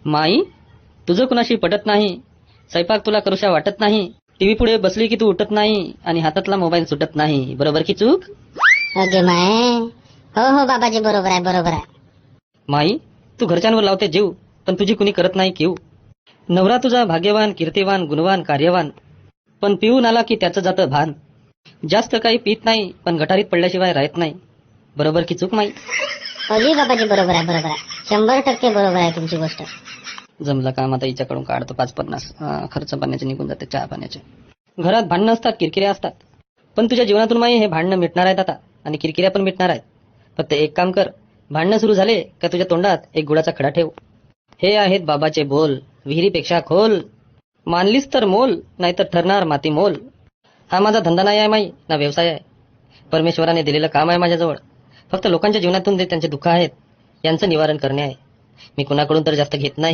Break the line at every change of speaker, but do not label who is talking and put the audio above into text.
माई, तुझं कुणाशी पटत नाही, स्वयंपाक तुला करूशा वाटत नाही, टीव्ही पुढे बसली की तू उठत नाही आणि हातातला मोबाईल सुटत नाही. बरोबर की चूक?
अगे माय, हो हो बाबाजी, बरोबर आहे बरोबर आहे.
माई, तू घरच्यांवर लावते जीव, पण तुझी कुणी करत नाही कीव. नवरा तुझा भाग्यवान, कीर्तिवान, गुणवान, कार्यवान, पण पिऊन आला की त्याचं जातं भान. जास्त काही पित नाही, पण गटारीत पडल्याशिवाय राहत नाही. बरोबर की चूक माई?
अगदी बाबाजी, बरोबर आहे बरोबर आहे, 100% बरोबर आहे तुमची गोष्ट.
जमलं काम आता हिच्याकडून काढतो 5-50. खर्च पाण्याचे निघून जाते, चहा पाण्याचे. घरात भांडणं असतात, किरकिऱ्या असतात, पण तुझ्या जीवनातून माई हे भांडणं मिटणार आहेत आता, आणि किरकिऱ्या पण मिटणार आहेत. फक्त एक काम कर, भांडणं सुरू झाले का तुझ्या तोंडात एक गुळाचा खडा ठेव. हे आहेत बाबाचे बोल, विहिरीपेक्षा खोल, मानलीस तर मोल, नाहीतर ठरणार माती मोल. हा माझा धंदा नाही आहे माई, ना व्यवसाय आहे. परमेश्वराने दिलेलं काम आहे माझ्याजवळ. फक्त लोकांच्या जीवनातून जे त्यांचे दुःख आहेत यांचं निवारण करणे आहे. मी कुणाकडून तर जास्त घेत नाही.